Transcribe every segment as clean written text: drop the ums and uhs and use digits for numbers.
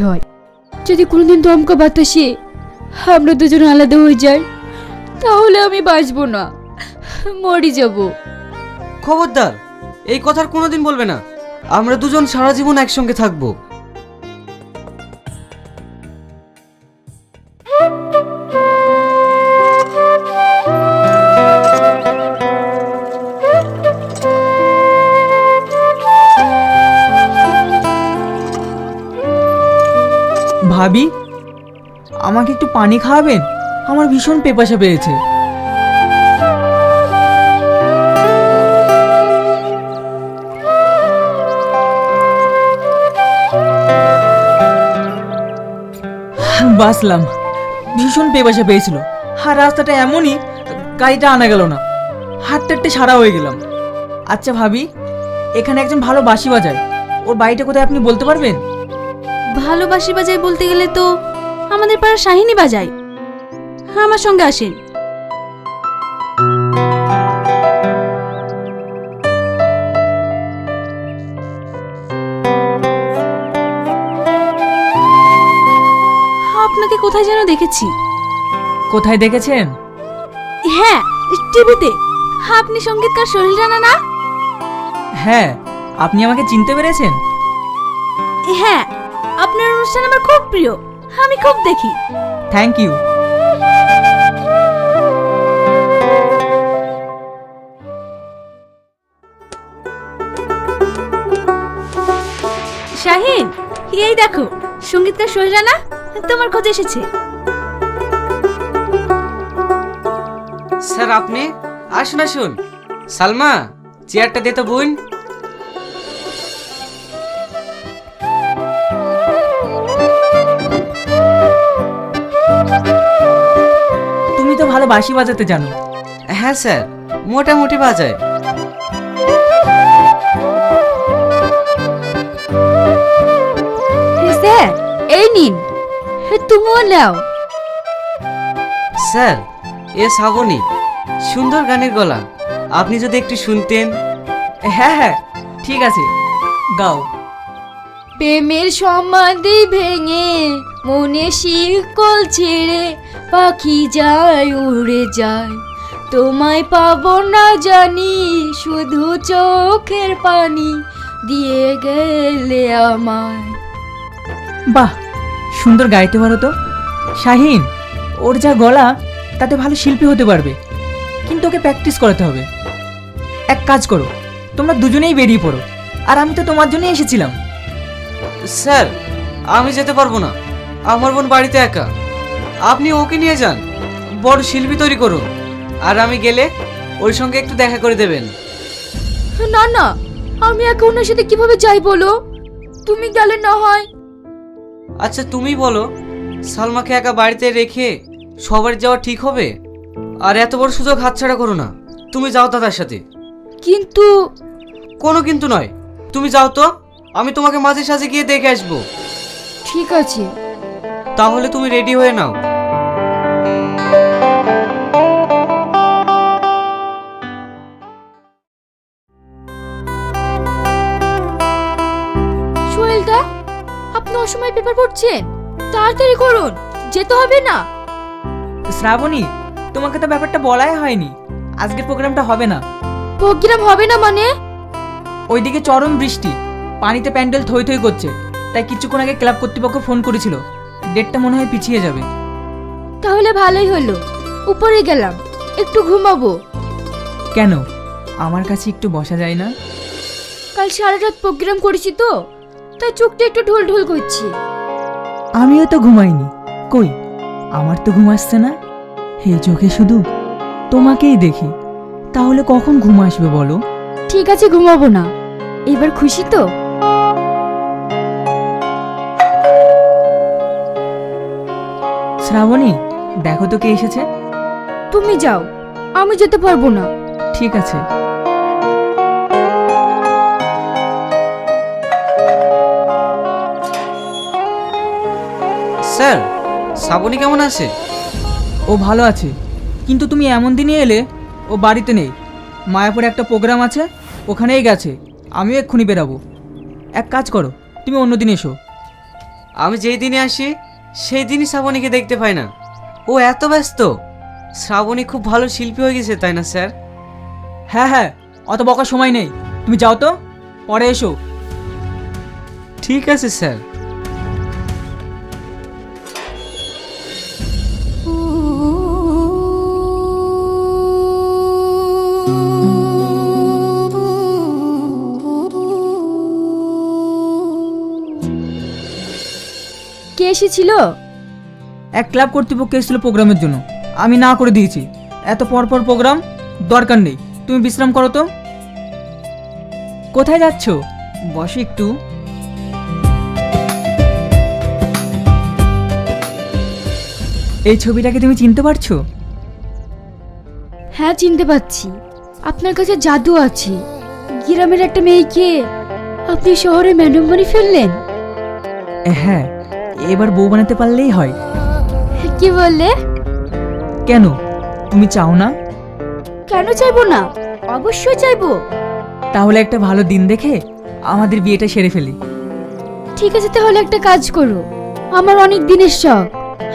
হয় যদি কোনোদিন দমকা বাতাসে আমরা দুজন আলাদা হয়ে যাই তাহলে আমি বাঁচবো না, মরে যাব। খবরদার, এই কথার কোনোদিন বলবে না। আমরা দুজন সারা জীবন একসঙ্গে থাকবো। ভাবি, আমাকে একটু পানি খাওয়াবেন? আমার ভীষণ পেপাসা পেয়েছে। বাসলাম, ভীষণ পেপাসা পেয়েছিল। আর রাস্তাটা এমনই, গাড়িটা আনা গেল না, হাঁটতে হাঁটতে সারা হয়ে গেলাম। আচ্ছা ভাবি, এখানে একজন ভালো বাঁশি বাজায়, ওর বাড়িটা কোথায় আপনি বলতে পারবেন? ভালোবাসি বাজাই বলতে গেলে তো আমাদের পাড়ার শাহিনী বাজায়। আমার সঙ্গে আসেন। আপনাকে কোথায় যেন দেখেছি। কোথায় দেখেছেন? হ্যাঁ, টিভিতে। আপনি সঙ্গীতকার সোহেল রানা না? হ্যাঁ, আপনি আমাকে চিনতে পেরেছেন? হ্যাঁ, আপনার অনুষ্ঠান আমার খুব প্রিয়, আমি খুব দেখি। Thank you. শাহিন, এই দেখো সঙ্গীতকার সোহেল রানা তোমার খোঁজ এসেছে। স্যার আপনি আসুন আসুন। সালমা, চেয়ারটা দে তো বোন। তুমি তো ভালো বাঁশি বাজাতে জানো। হ্যাঁ স্যার, মোটামুটি বাজায়। স্যার এই নিন, তুমিও নাও। স্যার, এ শ্রাবণী, সুন্দর গানের গলা। আপনি যদি একটু শুনতেন। হ্যাঁ হ্যাঁ, ঠিক আছে, গাও। প্রেমের সমাধি ভেঙে মনে শিকল ছেড়ে পাখি যায় উড়ে যায়, তোমায় পাবো না জানি, শুধু চোখের পানি দিয়ে গেলে আমায়। বাহ, সুন্দর গাইতে পারো তো। শাহিন, ওর যা গলা, তাতে ভালো শিল্পী হতে পারবে, কিন্তু ওকে প্র্যাকটিস করাতে হবে। এক কাজ করো, তোমরা দুজনেই বেরিয়ে পড়ো, আর আমি তো তোমার জন্যই এসেছিলাম। স্যার, আমি যেতে পারবো না, আমার বোন বাড়িতে একা। আপনি ওকে নিয়ে যান, বড় শিল্পী তৈরি করুন, আর আমি গেলে ওর সঙ্গে একটু দেখা করে দেবেন। না না, আমি একা ওনার সাথে কিভাবে যাই বলো? তুমি গেলে না হয়। আচ্ছা তুমি বলো, সালমাকে একা বাড়িতে রেখে সবার যাওয়া ঠিক হবে? আর এত বড় সুযোগ হাতছাড়া করো না, তুমি যাও দাদার সাথে। কিন্তু কোনো কিন্তু নয়, তুমি যাও তো, আমি তোমাকে মাঝে সাঝে গিয়ে দেখে আসবো। ঠিক আছে। তাহলে তুমি রেডি হয়ে নাও। সোহেলদা, আপনি অসময় পেপার পড়ছেন, তাড়াতাড়ি করুন, যেতে হবে না? শ্রাবণী, তোমাকে তো ব্যাপারটা বলাই হয়নি, আজকের প্রোগ্রামটা হবে না। প্রোগ্রাম হবে না মানে? ওইদিকে চরম বৃষ্টি, পানিতে প্যান্ডেল থই থই করছে, তাই কিছুক্ষণ আগে ক্লাব কর্তৃপক্ষ ফোন করেছিল, ডেটটা মনে হয় পিছিয়ে যাবে। তাহলে ভালোই হলো, উপরে গেলাম, একটু ঘুমাবো। কেন, আমার কাছে একটু বসা যায় না? কাল সারা রাত প্রোগ্রাম করেছি তো, তাই চোখটা একটু ঢোল ঢোল করছে। আমিও তো ঘুমাইনি, কই আমার তো ঘুম আসছে না। এই চোখে শুধু তোমাকেই দেখি, তাহলে কখন ঘুম আসবে বলো? ঠিক আছে, ঘুমাবো না, এবার খুশি তো? শ্রাবণী, দেখো তো কে এসেছে। তুমি যাও, আমি যেতে পারবো না। ঠিক আছে। স্যার, শ্রাবণী কেমন আছে? ও ভালো আছে, কিন্তু তুমি এমন দিনে এলে, ও বাড়িতে নেই। মায়াপুরে একটা প্রোগ্রাম আছে, ওখানেই গেছে। আমিও এক্ষুনি বেরাবো। এক কাজ করো, তুমি অন্যদিন এসো। আমি যেই দিনে আসি সেই দিনই শ্রাবণীকে দেখতে পাই না। ও এত ব্যস্ত। শ্রাবণী খুব ভালো শিল্পী হয়ে গেছে, তাই না স্যার? হ্যাঁ হ্যাঁ, অত বকার সময় নেই, তুমি যাও তো, পরে এসো। ঠিক আছে স্যার। কে এসেছিল? এক ক্লাব কর্তৃপক্ষ এসেছিল প্রোগ্রামের জন্য, আমি না করে দিয়েছি। এত পর পর প্রোগ্রাম দরকার নেই, তুমি বিশ্রাম করো তো। কোথায় যাচ্ছ? বসে একটু। এই ছবিটাকে তুমি চিনতে পারছো? হ্যাঁ, চিনতে পারছি। আপনার কাছে জাদু আছে। গ্রামের একটা মেয়েকে আপনি শহরে ম্যাডাম বানিয়ে ফেললেন। হ্যাঁ, এবার বউ বানাতে পারলেই হয়। কি বললে? কেন, তুমি চাও না? কেন চাইবো না? অবশ্যই চাইবো। তাহলে একটা ভালো দিন দেখে আমাদের বিয়েটা সেরে ফেলি। ঠিক আছে, তাহলে একটা কাজ করো। আমার অনেক দিনের শখ,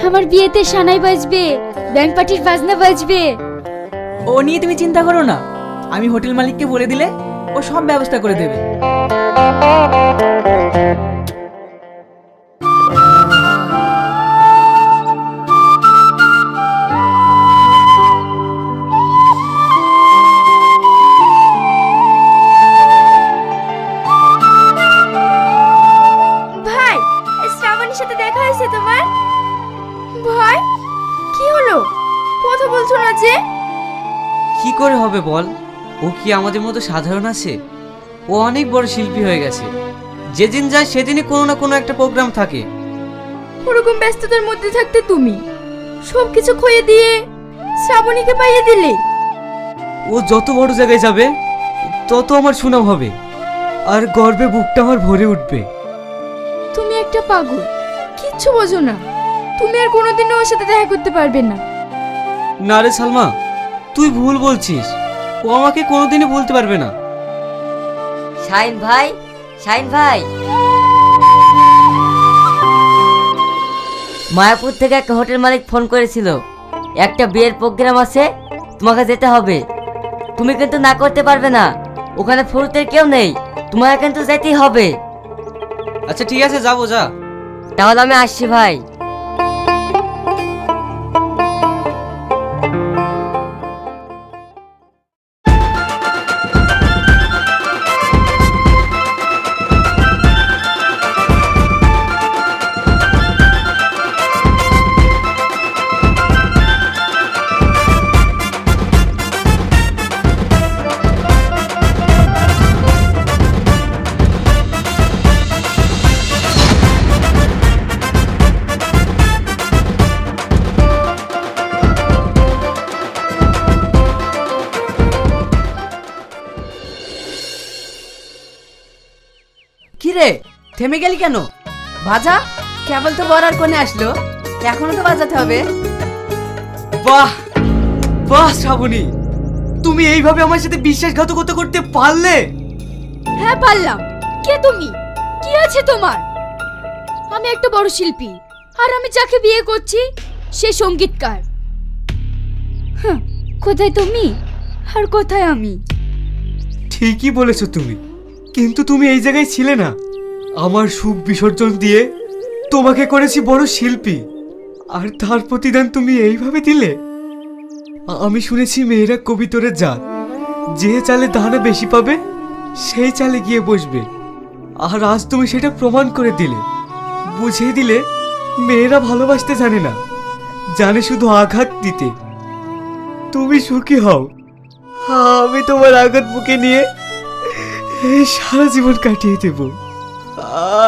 আমার বিয়েতে সানাই বাজবে, ব্যাংক পার্টির বাজনা বাজবে। ও নিয়ে তুমি চিন্তা করো না, আমি হোটেল মালিককে বলে দিলে ও সব ব্যবস্থা করে দেবে। ভাই, শ্রাবণীর সাথে দেখা হয়েছে তোমার? ভাই, কি হলো? কথা বলছো না যে? কি করে হবে বল? ও কি আমাদের মতো সাধারণ আছে? ও অনেক বড় শিল্পী হয়ে গেছে। যেদিন যায় সেদিনই কোনো না কোনো একটা প্রোগ্রাম থাকে। ওরকম ব্যস্ততার মধ্যে থাকতে তুমি সবকিছু খয়ে দিয়ে শ্রাবণীকে পাইয়ে দিলে। ও যত বড় জায়গায় যাবে তত আমার সুনাম হবে, আর গর্বে বুকটা আমার ভরে উঠবে। তুমি একটা পাগল, কিচ্ছু বোঝো না। তুমি আর কোনোদিনও ওর সাথে দেখা করতে পারবে না। না রে সালমা, তুই ভুল বলছিস। ও আমাকে কোনোদিনই বলতে পারবে না। শাইন ভাই, শাইন ভাই, মায়াপুর থেকে একটা হোটেল মালিক ফোন করেছিল, একটা বিয়ের প্রোগ্রাম আছে, তোমাকে যেতে হবে। তুমি কিন্তু না করতে পারবে না, ওখানে ফুরুতের কেউ নেই, তোমাকে কিন্তু যেতেই হবে। আচ্ছা ঠিক আছে, যাবো, যা। তাহলে আমি আসছি ভাই। কি রে, থেমে গেলি কেন? বাজা, কেবল তো বরার কোণে আসলো, এখনো তো বাজাতে হবে। বাহ বাহ শ্রাবণী, তুমি এইভাবে আমার সাথে বিশ্বাসঘাতকতা করতে পারলে? হ্যাঁ পারলাম। কে তুমি? কি আছে তোমার? আমি একটা বড় শিল্পী, আর আমি যাকে বিয়ে করছি সে সঙ্গীতকার। হ্যাঁ, কোথায় তুমি আর কোথায় আমি? ঠিকই বলেছো তুমি, কিন্তু তুমি এই জায়গায় ছিলে না। আমার সুখ বিসর্জন দিয়ে তোমাকে করেছি বড় শিল্পী, আর তার প্রতিদান তুমি এইভাবে দিলে? আমি শুনেছি মেয়েরা কবিতরের জাত, যে চালে দানা বেশি পাবে সেই চালে গিয়ে বসবে। আর আজ তুমি সেটা প্রমাণ করে দিলে, বুঝিয়ে দিলে মেয়েরা ভালোবাসতে জানে না, জানে শুধু আঘাত দিতে। তুমি সুখী হও, আমি তোমার আঘাত বুকে নিয়ে এই সারা জীবন কাটিয়ে দেব।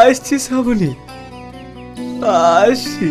আসছি শ্রাবণী, আসছি।